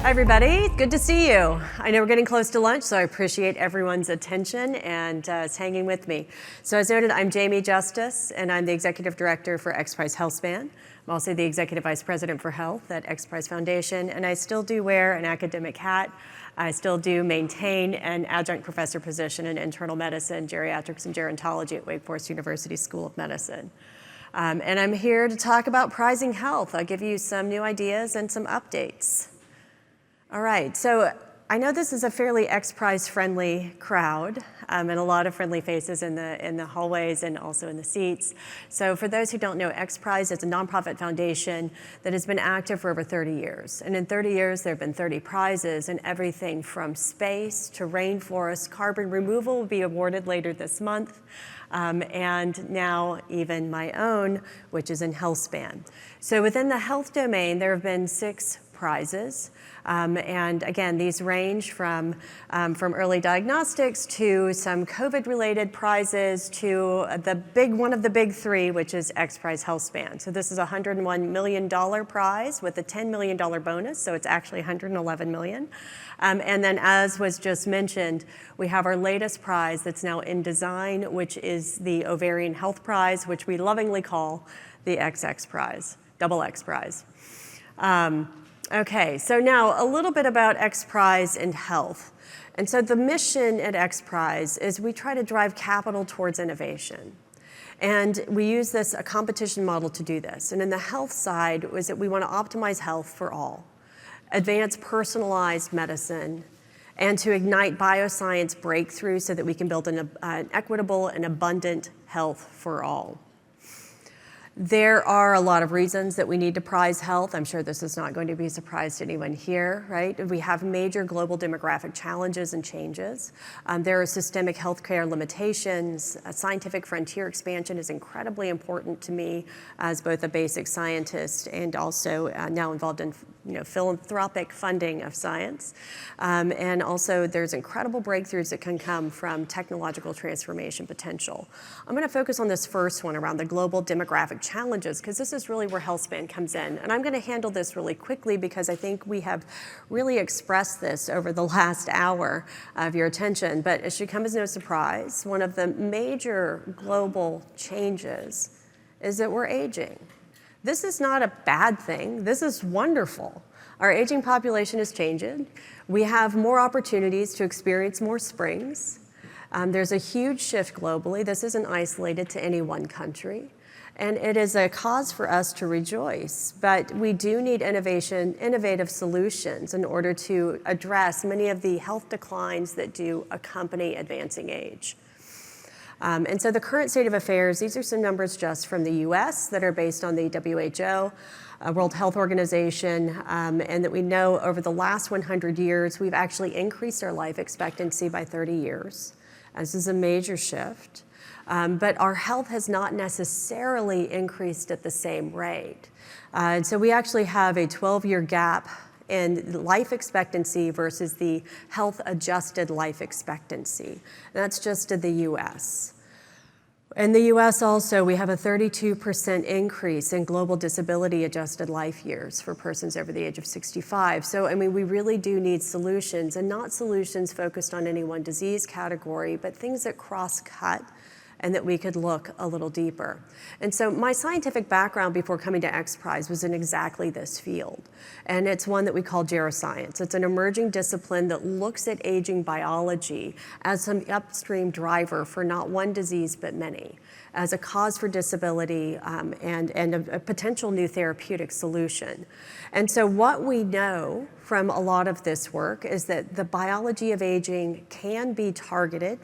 Hi, everybody. Good to see you. I know we're getting close to lunch, so I appreciate everyone's attention and hanging with me. So as noted, I'm Jamie Justice, and I'm the Executive Director for XPRIZE Healthspan. I'm also the Executive Vice President for Health at XPRIZE Foundation, and I still do wear an academic hat. I still do maintain an adjunct professor position in internal medicine, geriatrics, and gerontology at Wake Forest University School of Medicine. And I'm here to talk about prizing health. I'll give you some new ideas and some updates. All right, so I know this is a fairly XPRIZE friendly crowd and a lot of friendly faces in the hallways and also in the seats. So for those who don't know, XPRIZE is a nonprofit foundation that has been active for over 30 years. And in 30 years, there have been 30 prizes, and everything from space to rainforest. Carbon removal will be awarded later this month. And now even my own, which is in Healthspan. So within the health domain, there have been 6 prizes. And again, these range from early diagnostics to some COVID-related prizes to one of the big 3, which is XPRIZE Healthspan. So this is a $101 million prize with a $10 million bonus, so it's actually $111 million. And then, as was just mentioned, we have our latest prize that's now in design, which is the Ovarian Health Prize, which we lovingly call the XX Prize, double X Prize. Okay, so now a little bit about XPRIZE and health. And so the mission at XPRIZE is we try to drive capital towards innovation. And we use a competition model to do this. And in the health side is that we want to optimize health for all, advance personalized medicine, and to ignite bioscience breakthroughs so that we can build an equitable and abundant health for all. There are a lot of reasons that we need to prize health. I'm sure this is not going to be a surprise to anyone here, right? We have major global demographic challenges and changes. There are systemic healthcare limitations. Scientific frontier expansion is incredibly important to me as both a basic scientist and also now involved in philanthropic funding of science. And also there's incredible breakthroughs that can come from technological transformation potential. I'm going to focus on this first one around the global demographic challenges, because this is really where Healthspan comes in. And I'm going to handle this really quickly because I think we have really expressed this over the last hour of your attention. But it should come as no surprise, one of the major global changes is that we're aging. This is not a bad thing. This is wonderful. Our aging population is changing. We have more opportunities to experience more springs. There's a huge shift globally. This isn't isolated to any one country. And it is a cause for us to rejoice. But we do need innovative solutions in order to address many of the health declines that do accompany advancing age. And so the current state of affairs, these are some numbers just from the US that are based on the WHO, World Health Organization, and that we know over the last 100 years, we've actually increased our life expectancy by 30 years. This is a major shift. But our health has not necessarily increased at the same rate. And so we actually have a 12-year gap in life expectancy versus the health-adjusted life expectancy. And that's just in the US. In the US also, we have a 32% increase in global disability-adjusted life years for persons over the age of 65. So, I mean, we really do need solutions, and not solutions focused on any one disease category, but things that cross-cut and that we could look a little deeper. And so my scientific background before coming to XPRIZE was in exactly this field. And it's one that we call geroscience. It's an emerging discipline that looks at aging biology as some upstream driver for not one disease, but many, as a cause for disability and a potential new therapeutic solution. And so what we know from a lot of this work is that the biology of aging can be targeted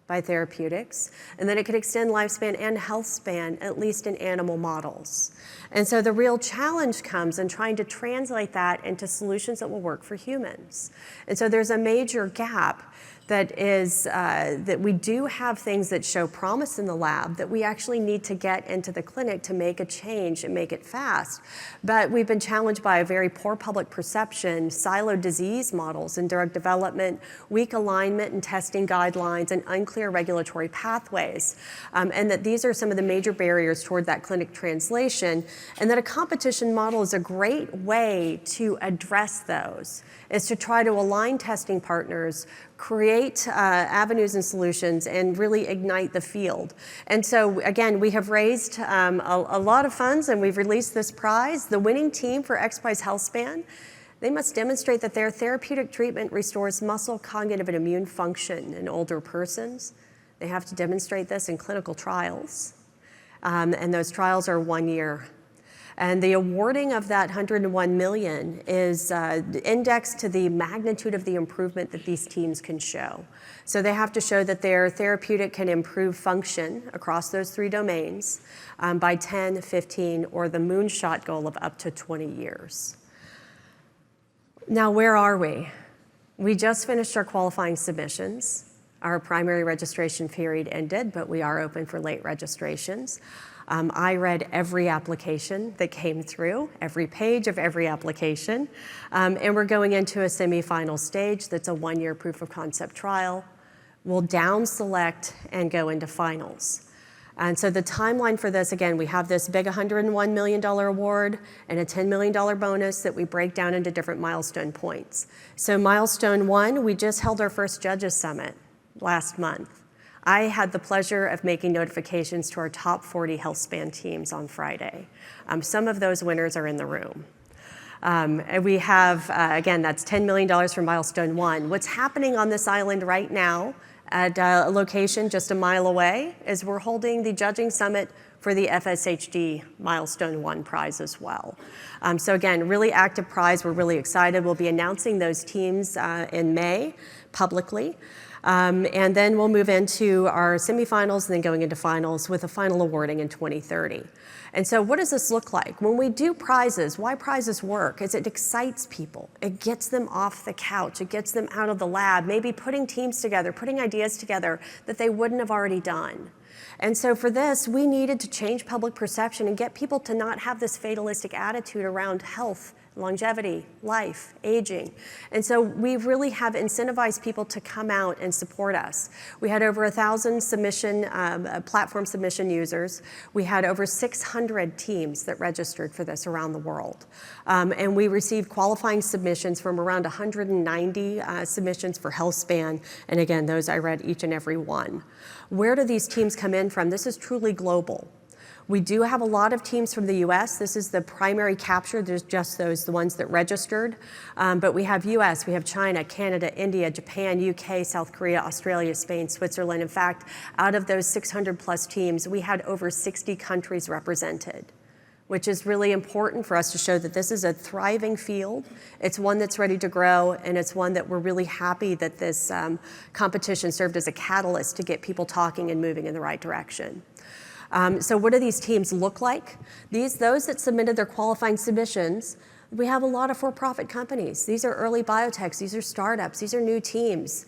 by therapeutics, and then it could extend lifespan and health span, at least in animal models. And so the real challenge comes in trying to translate that into solutions that will work for humans. And so there's a major gap that we do have things that show promise in the lab that we actually need to get into the clinic to make a change and make it fast. But we've been challenged by a very poor public perception, siloed disease models in drug development, weak alignment in testing guidelines, and unclear regulatory pathways. And that these are some of the major barriers toward that clinic translation, and that a competition model is a great way to address those, is to try to align testing partners, create avenues and solutions, and really ignite the field. And so again, we have raised a lot of funds, and we've released this prize. The winning team for XPRIZE Healthspan, they must demonstrate that their therapeutic treatment restores muscle, cognitive, and immune function in older persons. They have to demonstrate this in clinical trials, and those trials are 1 year. And the awarding of that $101 million is indexed to the magnitude of the improvement that these teams can show. So they have to show that their therapeutic can improve function across those 3 domains by 10, 15, or the moonshot goal of up to 20 years. Now, where are we? We just finished our qualifying submissions. Our primary registration period ended, but we are open for late registrations. I read every application that came through, every page of every application, and we're going into a semifinal stage that's a 1-year proof of concept trial. We'll down select and go into finals. And so the timeline for this, again, we have this big $101 million award and a $10 million bonus that we break down into different milestone points. So milestone 1, we just held our first judges summit last month. I had the pleasure of making notifications to our top 40 Healthspan teams on Friday. Some of those winners are in the room. And we have, again, that's $10 million for milestone 1. What's happening on this island right now at a location just a mile away is we're holding the judging summit for the FSHD milestone 1 prize as well. So again, really active prize. We're really excited. We'll be announcing those teams in May publicly. And then we'll move into our semifinals and then going into finals with a final awarding in 2030. And so what does this look like? When we do prizes, why prizes work is it excites people. It gets them off the couch. It gets them out of the lab, maybe putting teams together, putting ideas together that they wouldn't have already done. And so for this, we needed to change public perception and get people to not have this fatalistic attitude around health, longevity, life, aging. And so we really have incentivized people to come out and support us. We had over 1,000 platform submission users. We had over 600 teams that registered for this around the world. And we received qualifying submissions from around 190 submissions for Healthspan. And again, those I read each and every one. Where do these teams come in from? This is truly global. We do have a lot of teams from the US. This is the primary capture. There's just the ones that registered. But we have US, we have China, Canada, India, Japan, UK, South Korea, Australia, Spain, Switzerland. In fact, out of those 600 plus teams, we had over 60 countries represented, which is really important for us to show that this is a thriving field. It's one that's ready to grow, and it's one that we're really happy that this competition served as a catalyst to get people talking and moving in the right direction. So what do these teams look like? Those that submitted their qualifying submissions, we have a lot of for-profit companies. These are early biotechs, these are startups, these are new teams.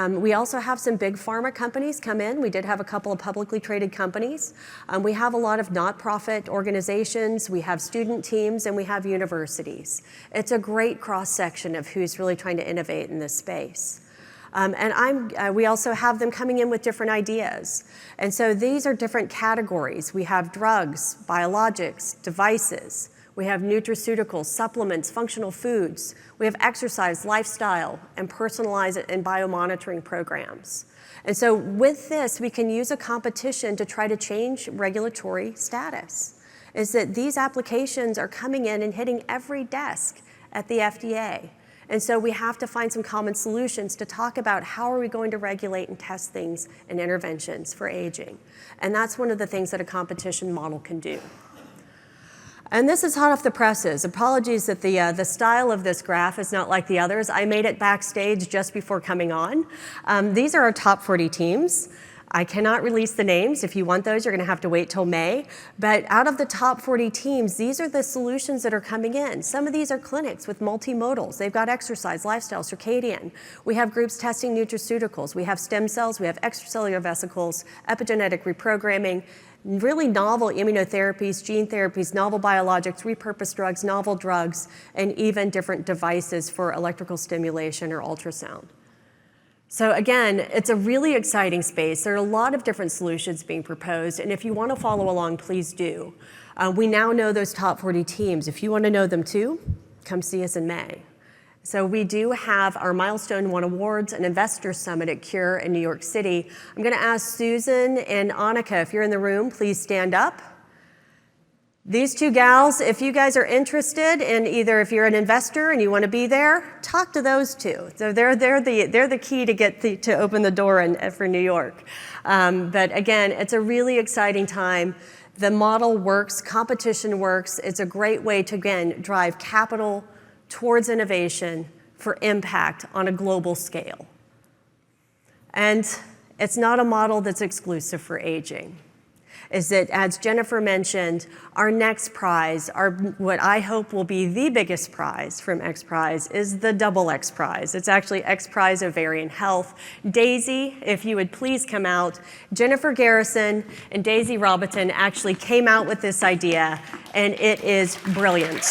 We also have some big pharma companies come in. We did have a couple of publicly traded companies. We have a lot of not-profit organizations, we have student teams, and we have universities. It's a great cross-section of who's really trying to innovate in this space. We also have them coming in with different ideas. And so these are different categories. We have drugs, biologics, devices. We have nutraceuticals, supplements, functional foods. We have exercise, lifestyle, and personalized and biomonitoring programs. And so with this, we can use a competition to try to change regulatory status. Is that these applications are coming in and hitting every desk at the FDA. And so we have to find some common solutions to talk about how are we going to regulate and test things and interventions for aging. And that's one of the things that a competition model can do. And this is hot off the presses. Apologies that the style of this graph is not like the others. I made it backstage just before coming on. These are our top 40 teams. I cannot release the names. If you want those, you're going to have to wait till May. But out of the top 40 teams, these are the solutions that are coming in. Some of these are clinics with multimodals. They've got exercise, lifestyle, circadian. We have groups testing nutraceuticals. We have stem cells. We have extracellular vesicles, epigenetic reprogramming, really novel immunotherapies, gene therapies, novel biologics, repurposed drugs, novel drugs, and even different devices for electrical stimulation or ultrasound. So again, it's a really exciting space. There are a lot of different solutions being proposed, and if you want to follow along, please do. We now know those top 40 teams. If you want to know them too, come see us in May. So we do have our Milestone 1 Awards and Investor Summit at Cure in New York City. I'm going to ask Susan and Annika, if you're in the room, please stand up. These two gals, if you guys are interested in either if you're an investor and you want to be there, talk to those two. So they're the key to get to open the door for New York. But again, it's a really exciting time. The model works, competition works. It's a great way to, again, drive capital towards innovation for impact on a global scale. And it's not a model that's exclusive for aging. Is that, as Jennifer mentioned, our next prize, what I hope will be the biggest prize from XPRIZE, is the double XPRIZE. It's actually XPRIZE Ovarian Health. Daisy, if you would please come out. Jennifer Garrison and Daisy Robiton actually came out with this idea, and it is brilliant.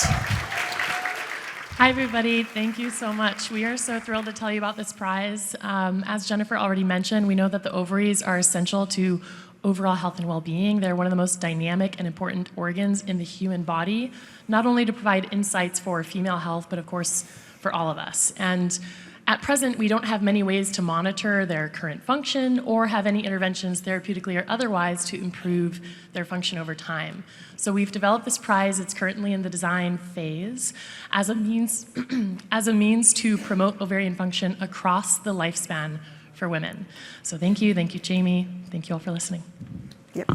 Hi, everybody. Thank you so much. We are so thrilled to tell you about this prize. As Jennifer already mentioned, we know that the ovaries are essential to overall health and well-being. They're one of the most dynamic and important organs in the human body, not only to provide insights for female health, but of course for all of us. And at present, we don't have many ways to monitor their current function or have any interventions therapeutically or otherwise to improve their function over time. So we've developed this prize. It's currently in the design phase as a means to promote ovarian function across the lifespan for women. So thank you, Jamie. Thank you all for listening. Yep.